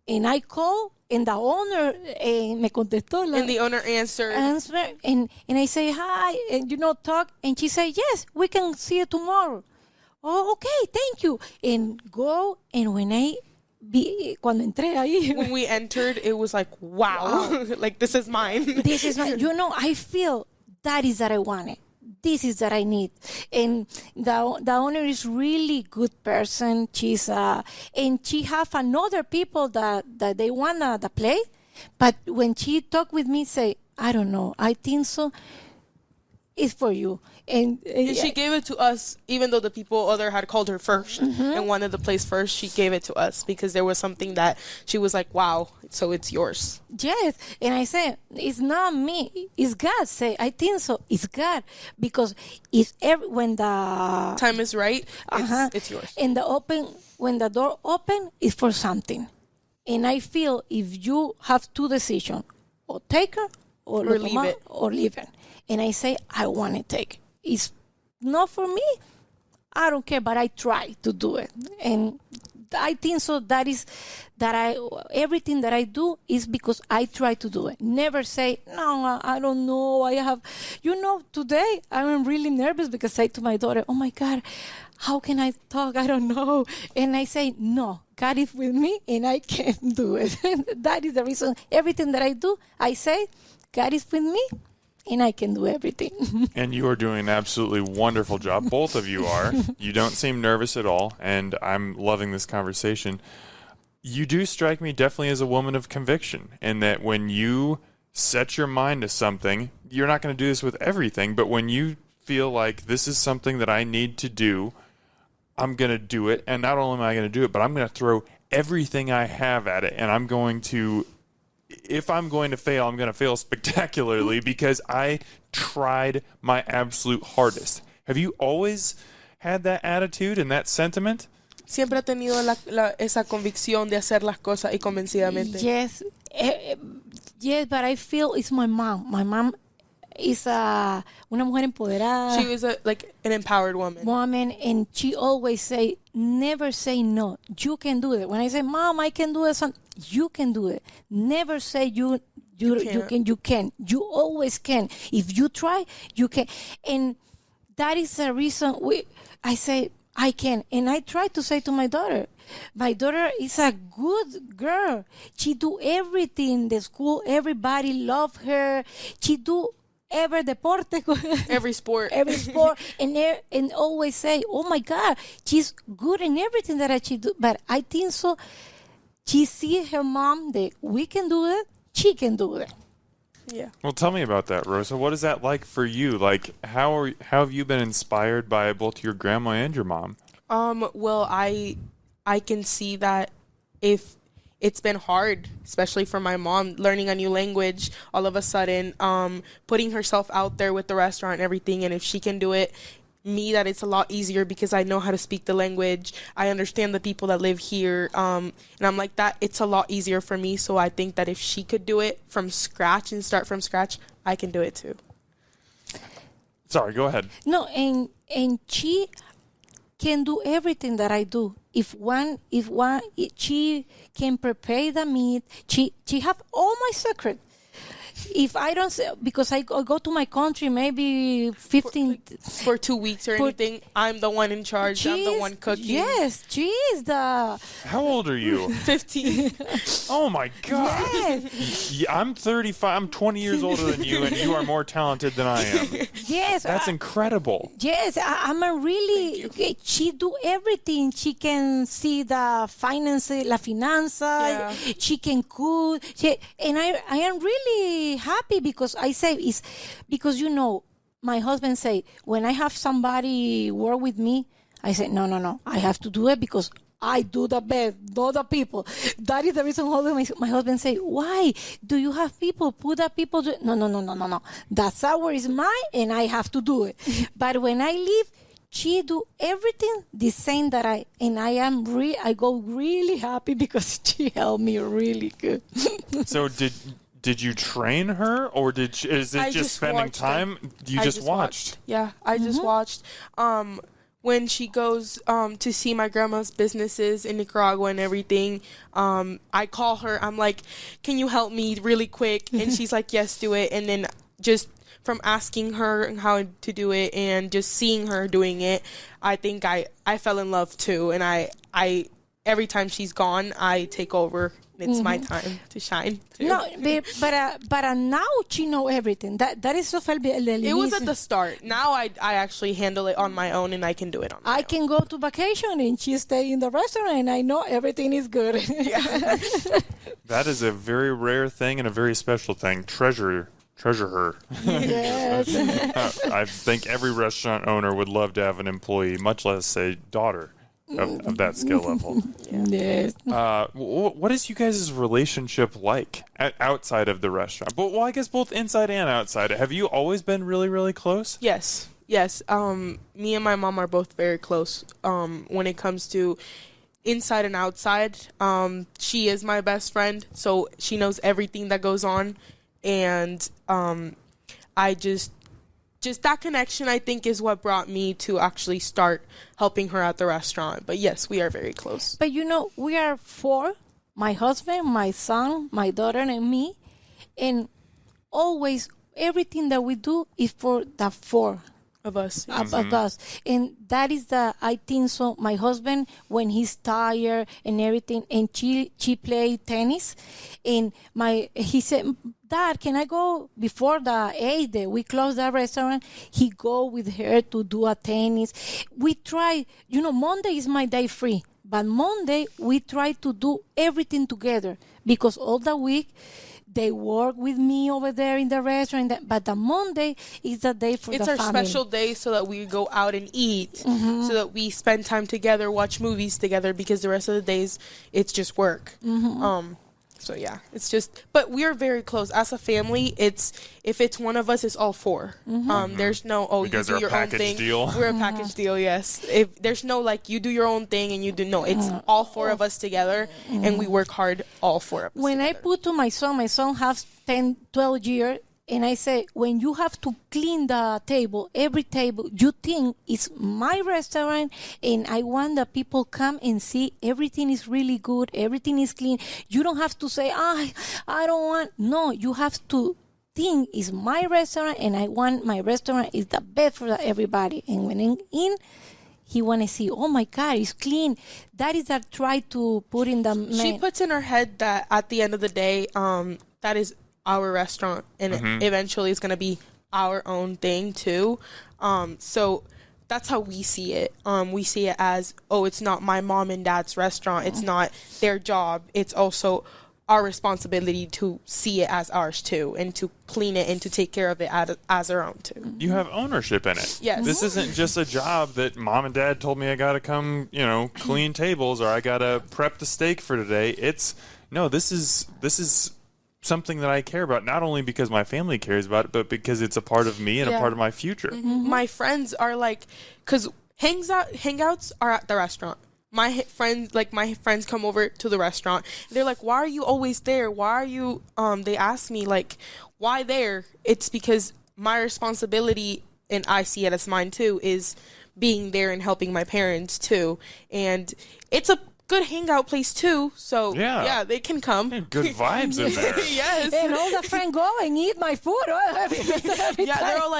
And I call, and the owner me contestó. And the owner answered. And I say, hi, and talk. And she say, yes, we can see you tomorrow. Oh, okay, thank you. And go, and cuando entré ahí. When we entered, it was like, wow. Like, this is mine. This is mine. I feel that is that I want it. This is that I need. And the owner is really good person. She's and she have another people that they want the play. But when she talk with me, say, I don't know. I think so. It's for you. And she gave it to us, even though the other had called her first and wanted the place first. She gave it to us because there was something that she was like, wow, so it's yours. Yes. And I say, it's not me. It's God. Say, I think so. It's God. Because when the time is right, it's yours. And when the door open, it's for something. And I feel if you have two decisions, or take her or leave it. Or leave it. And I say, I want to take it. It's not for me. I don't care, but I try to do it. And I think so everything that I do is because I try to do it. Never say, no, I don't know. I have, today I'm really nervous because I say to my daughter, oh my God, how can I talk? I don't know. And I say, no, God is with me and I can do it. That is the reason. Everything that I do, I say, God is with me. And I can do everything. And you are doing an absolutely wonderful job. Both of you are. You don't seem nervous at all, and I'm loving this conversation. You do strike me definitely as a woman of conviction, in that when you set your mind to something, you're not going to do this with everything, but when you feel like this is something that I need to do, I'm going to do it. And not only am I going to do it, but I'm going to throw everything I have at it, and I'm going to... If I'm going to fail, I'm going to fail spectacularly because I tried my absolute hardest. Have you always had that attitude and that sentiment? Siempre ha tenido esa convicción de hacer las cosas y convencidamente. Yes, yes, but I feel it's my mom. My mom is una mujer empoderada. She was an empowered woman. And she always say, never say no. You can do it. When I say, Mom, I can do it, you can do it. Never say you can. You always can. If you try, you can. And that is the reason I say I can. And I try to say to my daughter is a good girl. She do everything in the school. Everybody love her. She do every deporte. Every sport. And always say, oh my God, she's good in everything that she do. But I think so. She sees her mom that we can do it, she can do it. Yeah. Well, tell me about that, Rosa. What is that like for you? Like, how have you been inspired by both your grandma and your mom? Well, I can see that if it's been hard, especially for my mom, learning a new language, all of a sudden, putting herself out there with the restaurant and everything, and if she can do it, that it's a lot easier because I know how to speak the language. I understand the people that live here. And I'm like that. It's a lot easier for me. So I think that if she could do it from scratch and start from scratch, I can do it too. Sorry, go ahead. No, and she can do everything that I do. If she can prepare the meat. She have all my secret. If I don't say, because I go to my country maybe 15 for 2 weeks or anything, I'm the one in charge. I'm the one cooking. Yes, she is the. How old are you? 15. Oh my God. Yes. Yeah, I'm 35. I'm 20 years older than you, and you are more talented than I am. Yes. That's incredible. Yes, I'm a really. She do everything. She can see the finances, la finanza. Yeah. She can cook. And I am really happy because I say it's because my husband say when I have somebody work with me, I say no, I have to do it because I do the best, not the people. That is the reason my husband say, why do you have people? Put the people no. That sour is mine and I have to do it. But when I leave, she do everything the same that I go really happy because she helped me really good. So did you train her, or is it just spending time? You just watched. Yeah, I just watched. When she goes to see my grandma's businesses in Nicaragua and everything, I call her. I'm like, "Can you help me really quick?" And she's like, "Yes, do it." And then just from asking her how to do it and just seeing her doing it, I think I fell in love too. And I every time she's gone, I take over. It's my time to shine too. No, but now she know everything. That is so fun. It was at the start. Now I actually handle it on my own, and I can do it on my own. I can go to vacation and she stay in the restaurant, and I know everything is good. That is a very rare thing and a very special thing. Treasure her. Yes. I think every restaurant owner would love to have an employee, much less a daughter of that skill level. Yes. What is you guys' relationship like outside of the restaurant? Well, I guess both inside and outside. Have you always been really, really close? Yes. Me and my mom are both very close. When it comes to inside and outside, she is my best friend, so she knows everything that goes on, and I just that connection, I think, is what brought me to actually start helping her at the restaurant. But yes, we are very close. But we are four, my husband, my son, my daughter, and me. And always, everything that we do is for the four of us. Of us. And that is I think so, my husband, when he's tired and everything, and she play tennis, and he said, "Dad, can I go before the 8 we close the restaurant?" He go with her to do a tennis. We try, Monday is my day free, but Monday we try to do everything together, because all the week they work with me over there in the restaurant, but the Monday is the day for the family. It's our special day so that we go out and eat, so that we spend time together, watch movies together, because the rest of the days it's just work. So yeah, it's just, but we are very close as a family. If it's one of us, it's all four. There's no, you do your own thing. Deal. We're a package deal. Yes. If there's no you do your own thing and you do it's all four of us together, and we work hard, all four of us. When together. I put to my son has 10, 12 years, and I say, when you have to clean the table, every table, you think it's my restaurant, and I want the people come and see everything is really good, everything is clean. You don't have to say, I don't want. No, you have to think it's my restaurant, and I want my restaurant is the best for everybody. And when in, he want to see, oh my God, it's clean. That is that try to put in the. She puts in her head that at the end of the day, that is our restaurant, and eventually it's going to be our own thing too. So that's how we see it. We see it as, it's not my mom and dad's restaurant. It's not their job. It's also our responsibility to see it as ours too, and to clean it and to take care of it as our own too. You have ownership in it. Yes. This isn't just a job that mom and dad told me I got to come, clean tables, or I got to prep the steak for today. This is something that I care about, not only because my family cares about it, but because it's a part of me and a part of my future. My friends are because hangouts are at the restaurant. My friends come over to the restaurant. They're like, "Why are you always there? Why are you?" They ask me why there? It's because my responsibility, and I see it as mine too, is being there and helping my parents too. And it's a good hangout place too, so yeah, they can come. Good vibes in there. Yes. And all the friends go and eat my food. Yeah, they're all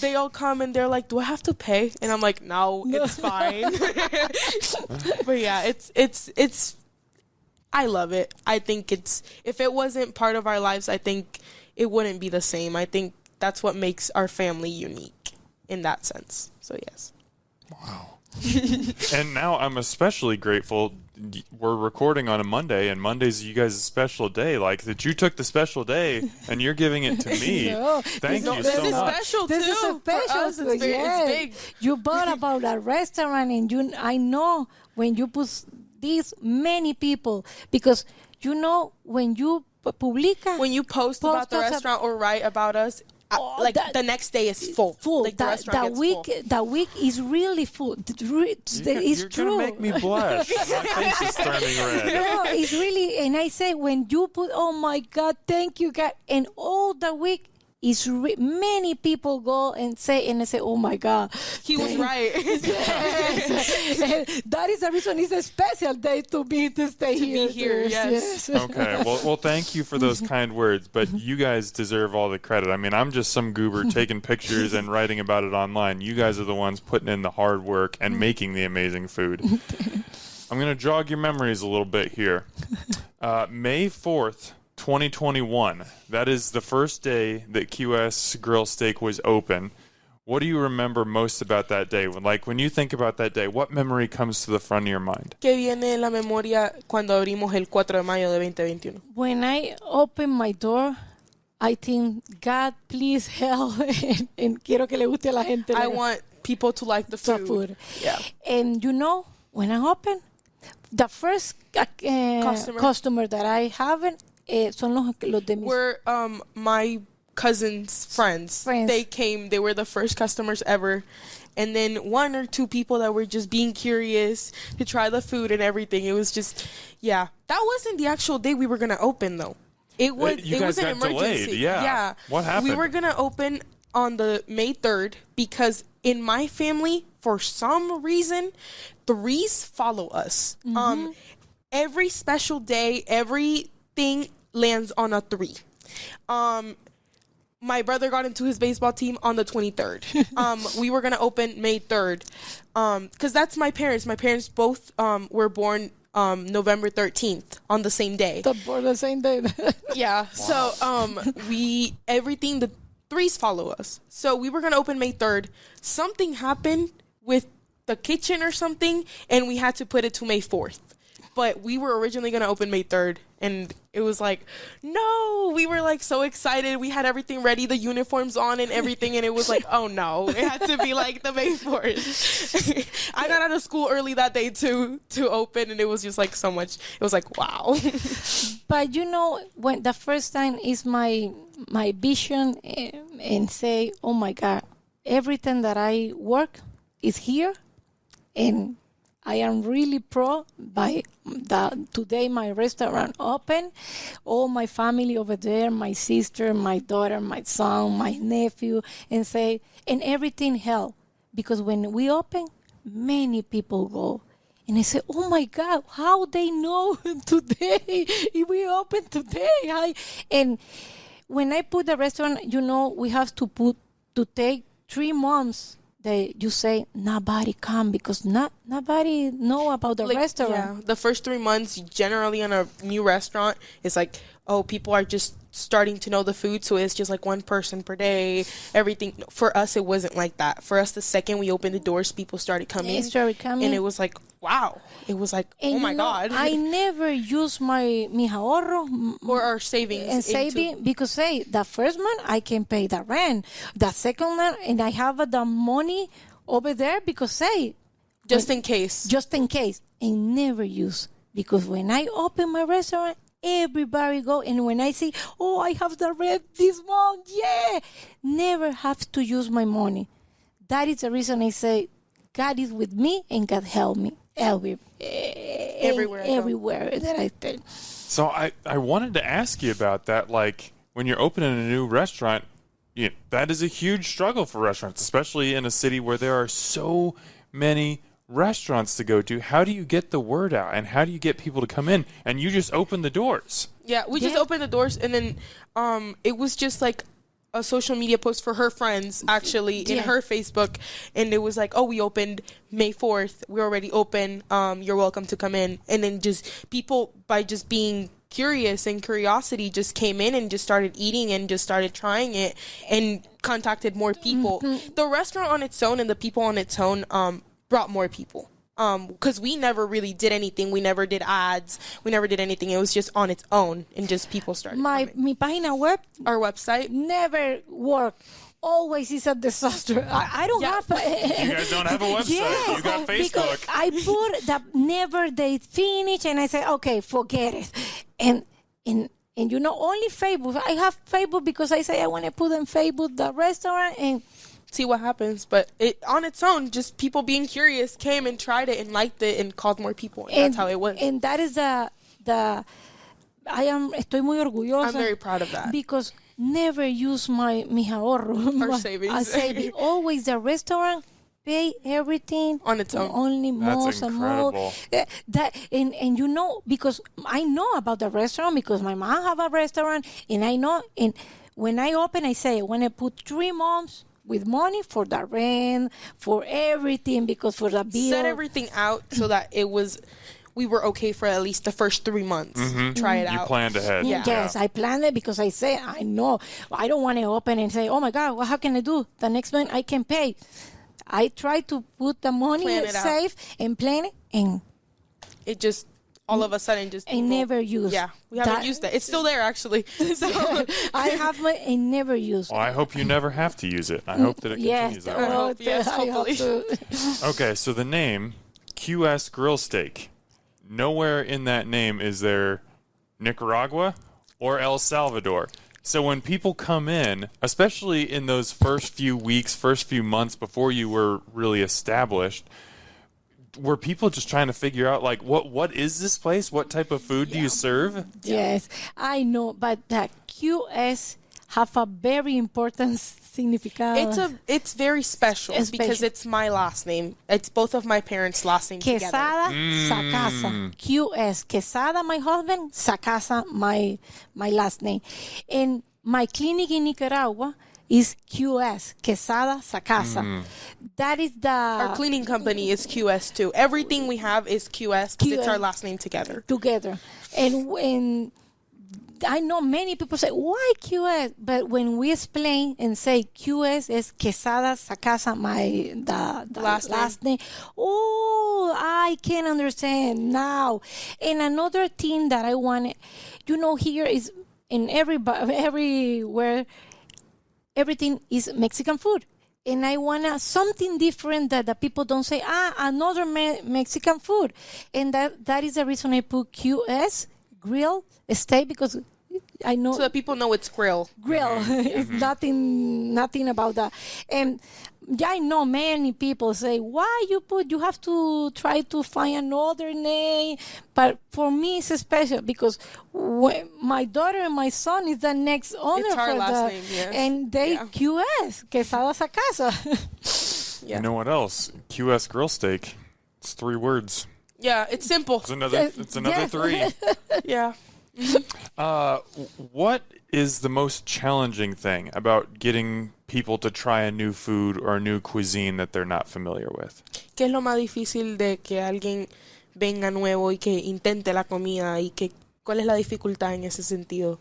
they all come and they're like, "Do I have to pay?" And I'm like, "No, it's fine." But yeah, it's I love it. I think if it wasn't part of our lives, I think it wouldn't be the same. I think that's what makes our family unique in that sense. So yes. Wow. And now I'm especially grateful. We're recording on a Monday, and Monday's you guys' special day. That you took the special day and you're giving it to me. Thank you so much. This is special too. This is special. For us, it's big. You bought about a restaurant, and I know when you put these many people, because when you publica, when you post about the restaurant or write about us, the next day is full. Like the restaurant gets full. That week is really full. It's You're true. gonna make me blush. My face is turning red. No, it's really, and I say when you put, oh my God, thank you God, and all the week is many people go and say, oh my God, he was right. Yes. That is the reason it's a special day to stay here. Be here, yes. Okay, well, thank you for those kind words, but you guys deserve all the credit. I mean, I'm just some goober taking pictures and writing about it online. You guys are the ones putting in the hard work and making the amazing food. I'm going to jog your memories a little bit here. May 4th, 2021. That is the first day that QS Grill Steak was open. What do you remember most about that day? Like, when you think about that day, what memory comes to the front of your mind? ¿Qué viene en la memoria cuando abrimos el 4 de mayo de 2021? When I open my door, I think, God, please help. and quiero que le guste a la gente. I want people to like the food. Yeah. And when I open, the first customer that I haven't, son los de mis... Were my cousin's friends. They came. They were the first customers ever. And then one or two people that were just being curious to try the food and everything. It was just, yeah. That wasn't the actual day we were going to open, though. It was an emergency. Delayed. Yeah. What happened? We were going to open on the May 3rd because in my family, for some reason, threes follow us. Mm-hmm. Every special day, everything lands on a 3. My brother got into his baseball team on the 23rd. We were going to open May 3rd because that's my parents. My parents both were born November 13th on the same day. Born the same day. Yeah. Wow. So the threes follow us. So we were going to open May 3rd. Something happened with the kitchen or something, and we had to put it to May 4th. But we were originally going to open May 3rd, and it was like, no, we were like so excited. We had everything ready, the uniforms on and everything, and it was like, oh no, it had to be like the May 4th. I got out of school early that day to open, and it was just like so much. It was like, wow. But when the first time is my vision and say, oh my God, everything that I work is here, and I am really proud by today my restaurant open. All my family over there, my sister, my daughter, my son, my nephew, and everything help. Because when we open, many people go. And I say, oh my God, how they know today? We open today. And when I put the restaurant, we have to take 3 months. You say nobody come because nobody know about the restaurant. Yeah, the first 3 months generally on a new restaurant is like, oh, people are just starting to know the food, so it's just like one person per day. Everything for us, it wasn't like that. For us, the second we opened the doors, people started coming. And it was like, wow. It was like, oh my God. I never use mi ahorro or our savings because the first month I can pay the rent, the second month, and I have the money over there because just in case, and never use because when I open my restaurant, everybody go, and when I say, oh, I have the rent this month, never have to use my money. That is the reason I say God is with me and God help me everywhere that I stay. So I wanted to ask you about that. Like, when you're opening a new restaurant, that is a huge struggle for restaurants, especially in a city where there are so many restaurants to go to. How do you get the word out, and how do you get people to come in? And you just open the doors. Yeah, we just opened the doors, and then it was just like a social media post for her friends actually in her Facebook, and it was like, oh, we opened May 4th, we're already open, you're welcome to come in. And then just people, by just being curious and curiosity, just came in and just started eating and just started trying it and contacted more people. The restaurant on its own and the people on its own brought more people. Because we never really did anything. We never did ads. We never did anything. It was just on its own, and just people started Mi página web, our website, never worked. Always is a disaster. I don't have. You guys don't have a website. You got Facebook. Because I put that never they finish, and I say, okay, forget it. And And only Facebook. I have Facebook because I say I want to put in Facebook the restaurant and see what happens. But it on its own, just people being curious came and tried it and liked it and called more people. And that's how it was. And that is estoy muy orgullosa. I'm very proud of that. Because never use mis ahorros. Our savings. I save always the restaurant pay everything on its own. Only That's incredible. Because I know about the restaurant because my mom have a restaurant and I know. And when I open, I say I want to put 3 months with money for the rent, for everything, because for the bill. Set everything out so that we were okay for at least the first 3 months. Try it out. You planned ahead. Yeah. Yes, I planned it because I say, I know. I don't want to open and say, oh my God, how can I do? The next month I can pay. I try to put the money safe and plan it. And it just, all of a sudden, just... I never use. Yeah, we haven't used that. It's still there, actually. So. I never use. Well, I hope you never have to use it. I hope that it continues that way. Yes, hopefully. Okay, so the name, QS Grill Steak. Nowhere in that name is there Nicaragua or El Salvador. So when people come in, especially in those first few weeks, first few months before you were really established, were people just trying to figure out, like, what is this place? What type of food do you serve? Yes, I know, but the QS have a very important significado. It's very special because it's my last name. It's both of my parents' last names together. Quezada, Sacasa. QS. Quezada, my husband. Sacasa, my last name. And my clinic in Nicaragua is QS. Quezada, Sacasa. That is our cleaning company is QS too. Everything we have is QS because it's our last name together. And when I know many people say, why QS? But when we explain and say QS is Quezada, Sacasa, the last name. Oh, I can understand now. And another thing that I want, here is in everywhere, everything is Mexican food. And I want something different that the people don't say, another Mexican food. And that is the reason I put QS, grill, steak, because I know. So that people know it's grill. It's nothing about that. And I know many people say, why you have to try to find another name. But for me, it's special because my daughter and my son is the next owner it's our for last name, yes. And they QS, Quezada Sacasa. You know what else? QS Grill Steak. It's 3 words. Yeah, it's simple. It's another 3. Yeah. What is the most challenging thing about getting people to try a new food or a new cuisine that they're not familiar with? ¿Qué es lo más difícil de que alguien venga nuevo y que intente la comida y que cuál es la dificultad en ese sentido?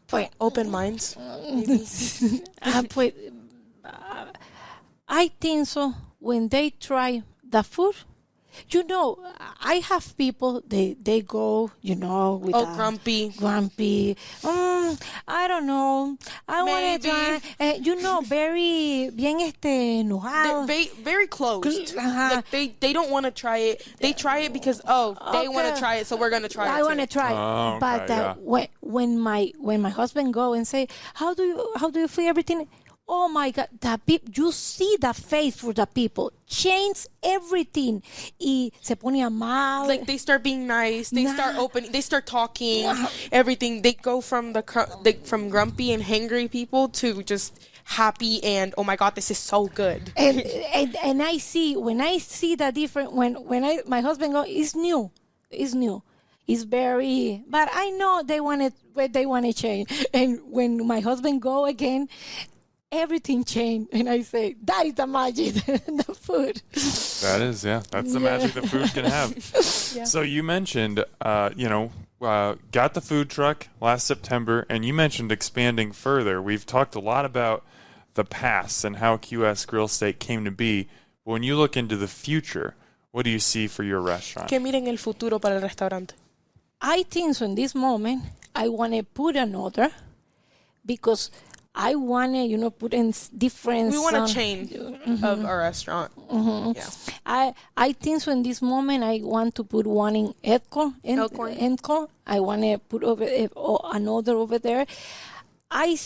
Pues, open minds. I think so. When they try the food. I have people, they go, with grumpy. I don't know. I want to try, very, bien enojado. Very closed. Like they don't want to try it. They try it because, they want to try it, so we're going to try it. I want to try it. Oh, but when my husband go and say, how do you feel everything? Oh my God, you see the face for the people. Change everything. Y se pone amable. Like they start being nice. They start opening. They start talking. Everything. They go from from grumpy and hangry people to just happy and oh my God, this is so good. And I see when I see the different when my husband go, it's new. It's very, but I know they want to change. And when my husband go again, everything changed, and I say that is the magic, the food. That is, yeah. That's the magic that food can have. Yeah. So you mentioned, got the food truck last September, and you mentioned expanding further. We've talked a lot about the past and how QS Grill Steak came to be. When you look into the future, what do you see for your restaurant? ¿Qué miren el futuro para el restaurante? I think so in this moment, I want to put another because I want to, put in different. We want a chain of our restaurant. Yeah. I think so in this moment I want to put one in Elkhorn. I want to put another over there. I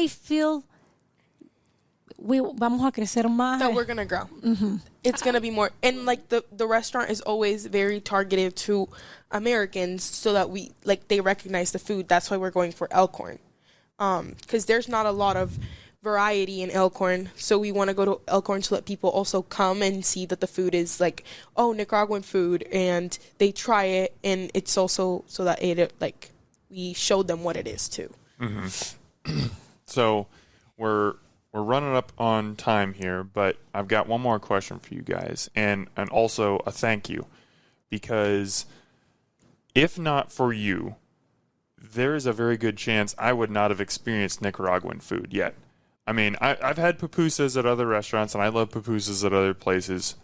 feel vamos a crecer más. That we're gonna grow. It's gonna be more, and like the restaurant is always very targeted to Americans, so that they recognize the food. That's why we're going for Elkhorn. Because there's not a lot of variety in Elkhorn, so we want to go to Elkhorn to let people also come and see that the food is Nicaraguan food, and they try it, and it's also so that we showed them what it is too. So we're running up on time here, but I've got one more question for you guys, and also a thank you, because if not for you, there is a very good chance I would not have experienced Nicaraguan food yet. I mean, I've had pupusas at other restaurants, and I love pupusas at other places.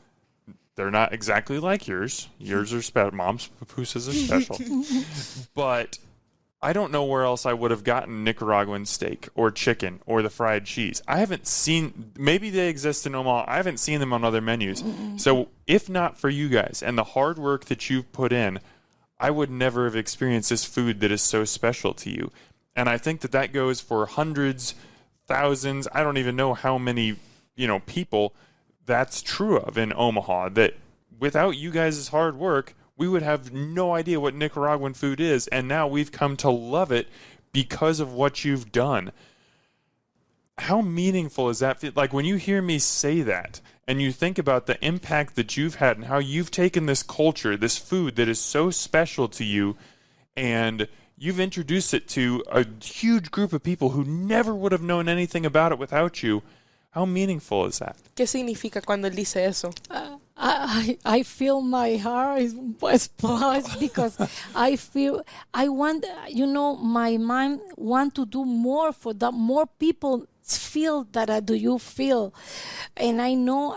They're not exactly like yours. Yours are special. Mom's pupusas are special. But I don't know where else I would have gotten Nicaraguan steak or chicken or the fried cheese. I haven't seen, maybe they exist in Omaha. I haven't seen them on other menus. So if not for you guys and the hard work that you've put in, I would never have experienced this food that is so special to you. And I think that goes for hundreds, thousands, I don't even know how many, people that's true of in Omaha, that without you guys' hard work, we would have no idea what Nicaraguan food is. And now we've come to love it because of what you've done. How meaningful is that? Like when you hear me say that, and you think about the impact that you've had and how you've taken this culture, this food that is so special to you, and you've introduced it to a huge group of people who never would have known anything about it without you, how meaningful is that? ¿Qué significa cuando él dice eso? I feel my heart is exploded because I want, my mind want to do more for that, more people feel that do you feel, and I know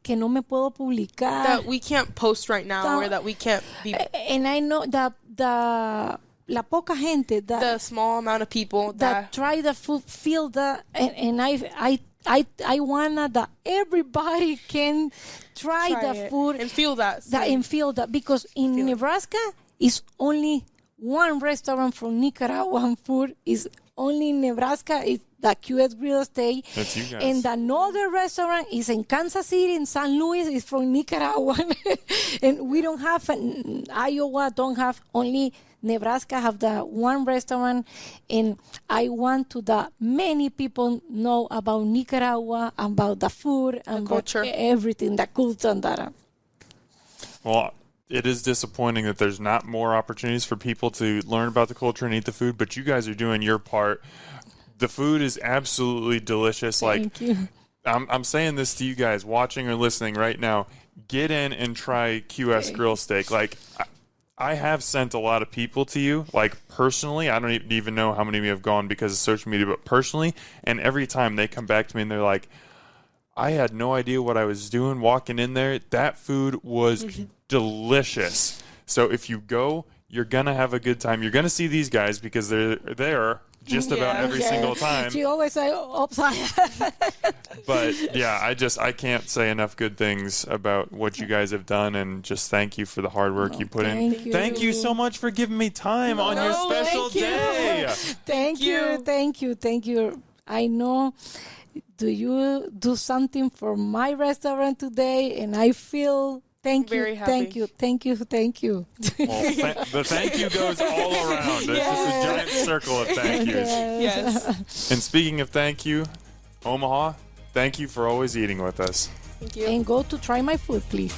que no me puedo publicar, that we can't post right now, or that we can't be, and I know that la poca gente, the small amount of people that try the food feel that, and I wanna that everybody can try the food and feel that because in Nebraska is only one restaurant for Nicaraguan food, is only in Nebraska, is the QS Real Estate. That's you guys. And another restaurant is in Kansas City, in St. Louis, is from Nicaragua. And we don't have, Iowa don't have, only Nebraska have the one restaurant. And I want to that many people know about Nicaragua, about the food, and culture, everything, the culture and that. Well, it is disappointing that there's not more opportunities for people to learn about the culture and eat the food, but you guys are doing your part. The food is absolutely delicious. Thank you. I'm saying this to you guys watching or listening right now. Get in and try QS Grill Steak. Like, I have sent a lot of people to you, like personally. I don't even know how many of you have gone because of social media, but personally. And every time they come back to me and they're like, I had no idea what I was doing walking in there. That food was delicious. So if you go, you're going to have a good time. You're going to see these guys because they're there just about every single time. She always say upside. But yeah, I can't say enough good things about what you guys have done, and just thank you for the hard work you put in. Thank you so much for giving me time on your special day. Thank you. I know you do something for my restaurant today, and I feel very happy. Thank you. Well, the thank you goes all around. There's just a giant circle of thank yous. Yes. And speaking of thank you, Omaha, thank you for always eating with us. Thank you. And go to try my food, please.